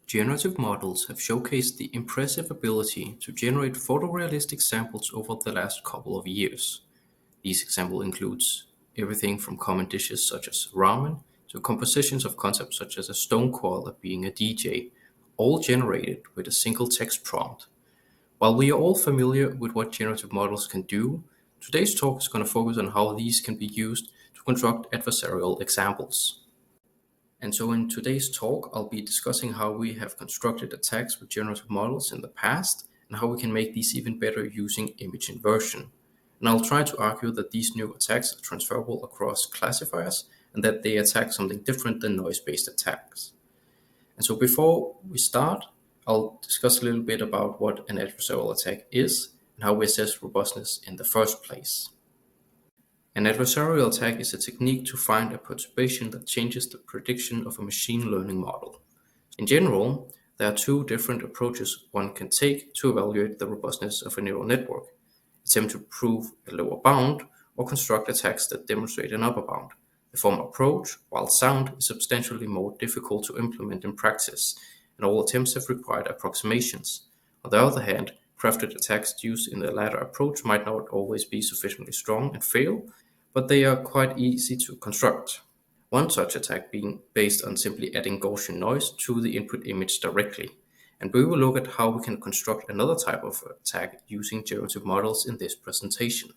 Generative models have showcased the impressive ability to generate photorealistic samples over the last couple of years. These examples include everything from common dishes such as ramen to compositions of concepts such as a stone koala being a DJ, all generated with a single text prompt. While we are all familiar with what generative models can do, today's talk is going to focus on how these can be used to construct adversarial examples. And so in today's talk, I'll be discussing how we have constructed attacks with generative models in the past and how we can make these even better using image inversion. And I'll try to argue that these new attacks are transferable across classifiers and that they attack something different than noise-based attacks. And so before we start, I'll discuss a little bit about what an adversarial attack is and how we assess robustness in the first place. An adversarial attack is a technique to find a perturbation that changes the prediction of a machine learning model. In general, there are two different approaches one can take to evaluate the robustness of a neural network: attempt to prove a lower bound or construct attacks that demonstrate an upper bound. The former approach, while sound, is substantially more difficult to implement in practice, and all attempts have required approximations. On the other hand, crafted attacks used in the latter approach might not always be sufficiently strong and fail, but they are quite easy to construct. One such attack being based on simply adding Gaussian noise to the input image directly. And we will look at how we can construct another type of attack using generative models in this presentation.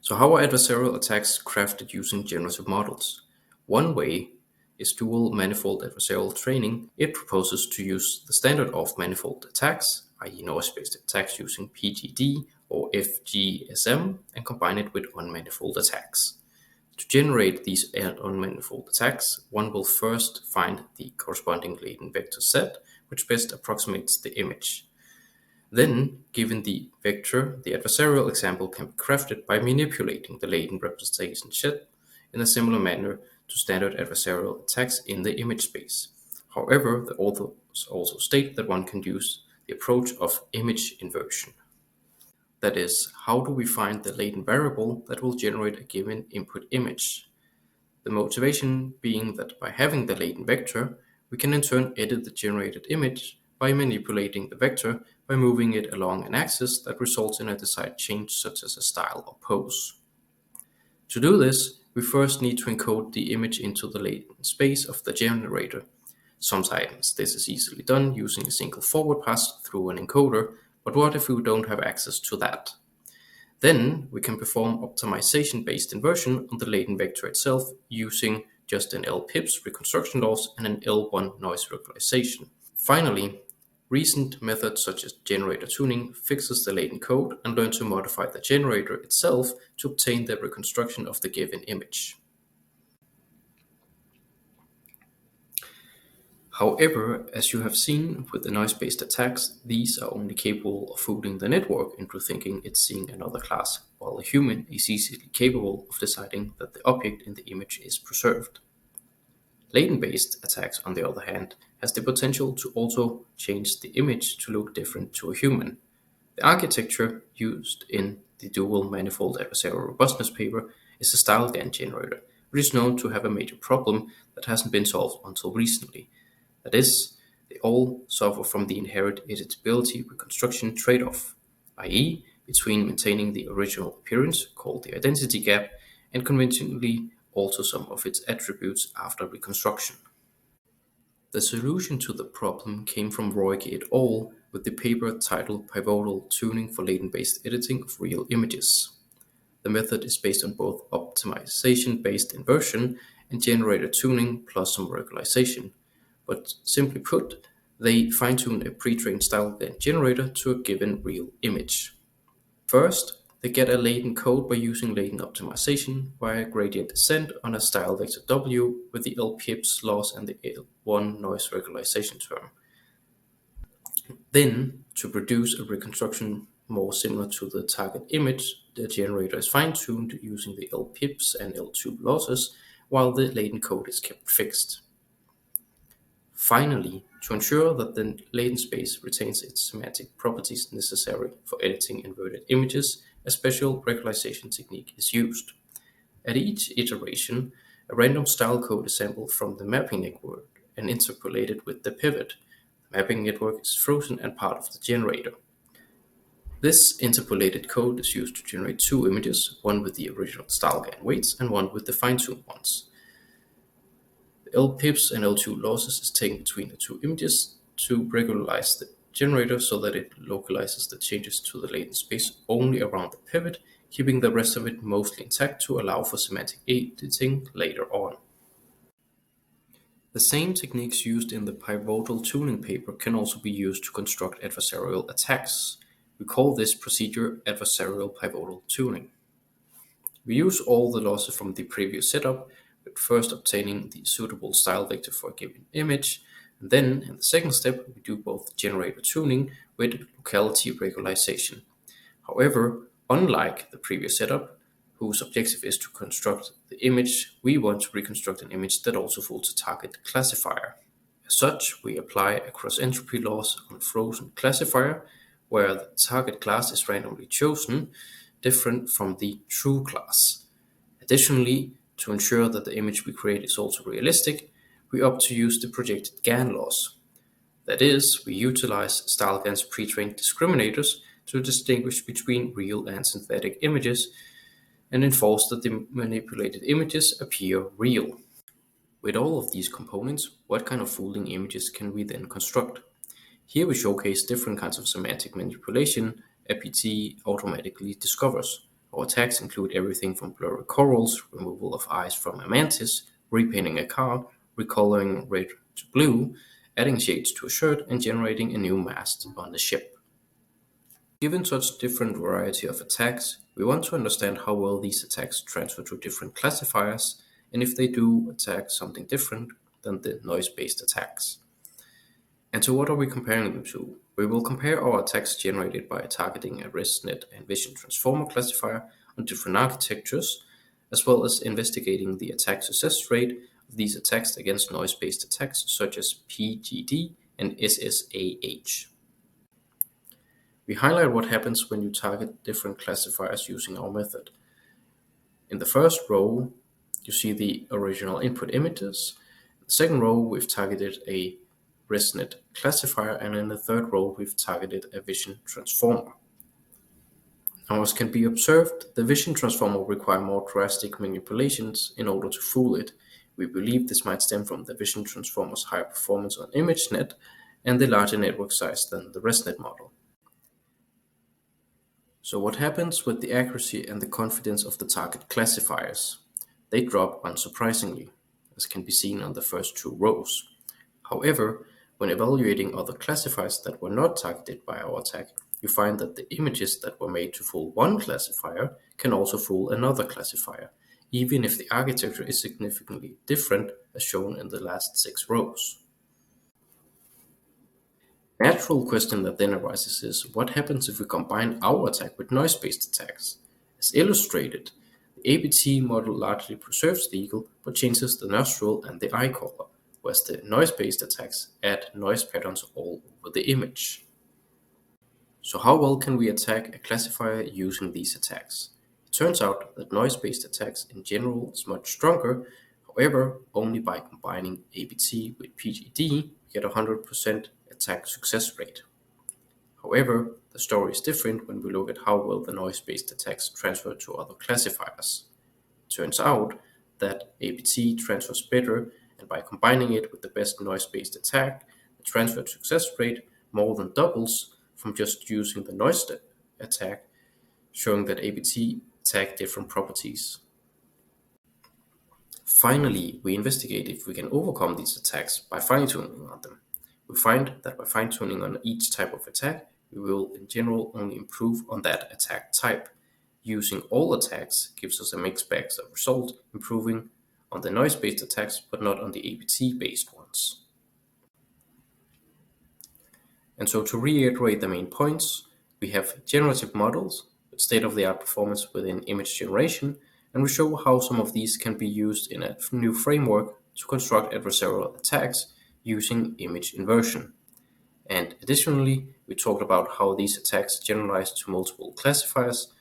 So how are adversarial attacks crafted using generative models? One way is dual manifold adversarial training. It proposes to use the standard of manifold attacks, i.e. noise-based attacks using PGD or FGSM, and combine it with unmanifold attacks. To generate these unmanifold attacks, one will first find the corresponding latent vector set, which best approximates the image. Then, given the vector, the adversarial example can be crafted by manipulating the latent representation set in a similar manner to standard adversarial attacks in the image space. However, the authors also state that one can use the approach of image inversion. That is, how do we find the latent variable that will generate a given input image? The motivation being that by having the latent vector, we can in turn edit the generated image by manipulating the vector by moving it along an axis that results in a desired change such as a style or pose. To do this, we first need to encode the image into the latent space of the generator. Sometimes this is easily done using a single forward pass through an encoder, but what if we don't have access to that? Then we can perform optimization-based inversion on the latent vector itself using just an L-pips reconstruction loss and an L1 noise localization. Finally, recent methods such as generator tuning fixes the latent code and learn to modify the generator itself to obtain the reconstruction of the given image. However, as you have seen with the noise-based attacks, these are only capable of fooling the network into thinking it's seeing another class, while a human is easily capable of deciding that the object in the image is preserved. Latent-based attacks, on the other hand, has the potential to also change the image to look different to a human. The architecture used in the dual manifold adversarial robustness paper is a style GAN generator, which is known to have a major problem that hasn't been solved until recently. That is, they all suffer from the inherent editability reconstruction trade-off, i.e. between maintaining the original appearance, called the identity gap, and conventionally alter some of its attributes after reconstruction. The solution to the problem came from Roig et al. With the paper titled Pivotal Tuning for Latent-based Editing of Real Images. The method is based on both optimization-based inversion and generator tuning plus some regularization. But simply put, they fine-tune a pre-trained style GAN generator to a given real image. First, they get a latent code by using latent optimization via gradient descent on a style vector W with the L-pips loss and the L1 noise regularization term. Then, to produce a reconstruction more similar to the target image, the generator is fine-tuned using the L-pips and L2 losses, while the latent code is kept fixed. Finally, to ensure that the latent space retains its semantic properties necessary for editing inverted images, a special regularization technique is used. At each iteration, a random style code is sampled from the mapping network and interpolated with the pivot. The mapping network is frozen and part of the generator. This interpolated code is used to generate two images, one with the original style GAN weights and one with the fine-tuned ones. The L-pips and L2 losses is taken between the two images to regularize the generator so that it localizes the changes to the latent space only around the pivot, keeping the rest of it mostly intact to allow for semantic editing later on. The same techniques used in the pivotal tuning paper can also be used to construct adversarial attacks. We call this procedure adversarial pivotal tuning. We use all the losses from the previous setup, with first obtaining the suitable style vector for a given image, and then in the second step we do both generator tuning with locality regularization. However, unlike the previous setup, whose objective is to construct the image, we want to reconstruct an image that also fools a target classifier. As such, we apply a cross-entropy loss on a frozen classifier, where the target class is randomly chosen, different from the true class. Additionally, to ensure that the image we create is also realistic, we opt to use the projected GAN loss. That is, we utilize StyleGAN's pretrained discriminators to distinguish between real and synthetic images and enforce that the manipulated images appear real. With all of these components, what kind of fooling images can we then construct? Here we showcase different kinds of semantic manipulation APT automatically discovers. Our attacks include everything from blurry corals, removal of eyes from a mantis, repainting a car, recoloring red to blue, adding shades to a shirt, and generating a new mast on the ship. Given such different variety of attacks, we want to understand how well these attacks transfer to different classifiers, and if they do attack something different than the noise-based attacks. And so what are we comparing them to? We will compare our attacks generated by targeting a ResNet and Vision Transformer classifier on different architectures, as well as investigating the attack success rate of these attacks against noise-based attacks such as PGD and SSAH. We highlight what happens when you target different classifiers using our method. In the first row, you see the original input images. In the second row, we've targeted a ResNet classifier, and in the third row, we've targeted a Vision Transformer. Now, as can be observed, the Vision Transformer require more drastic manipulations in order to fool it. We believe this might stem from the Vision Transformer's higher performance on ImageNet and the larger network size than the ResNet model. So what happens with the accuracy and the confidence of the target classifiers? They drop unsurprisingly, as can be seen on the first two rows. However, when evaluating other classifiers that were not targeted by our attack, you find that the images that were made to fool one classifier can also fool another classifier, even if the architecture is significantly different as shown in the last 6 rows. The natural question that then arises is, what happens if we combine our attack with noise-based attacks? As illustrated, the APT model largely preserves the eagle but changes the nostril and the eye color, whereas the noise-based attacks add noise patterns all over the image. So how well can we attack a classifier using these attacks? It turns out that noise-based attacks in general is much stronger. However, only by combining APT with PGD, we get 100% attack success rate. However, the story is different when we look at how well the noise-based attacks transfer to other classifiers. It turns out that APT transfers better, and by combining it with the best noise-based attack, the transfer success rate more than doubles from just using the noise attack, showing that APT attack different properties. Finally, we investigate if we can overcome these attacks by fine-tuning on them. We find that by fine-tuning on each type of attack, we will in general only improve on that attack type. Using all attacks gives us a mixed bag of result, improving on the noise-based attacks but not on the APT-based ones. And so to reiterate the main points, we have generative models with state-of-the-art performance within image generation, and we show how some of these can be used in a new framework to construct adversarial attacks using image inversion. And additionally, we talked about how these attacks generalize to multiple classifiers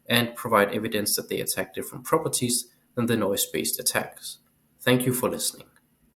and provide evidence that they attack different properties than the noise-based attacks. Thank you for listening.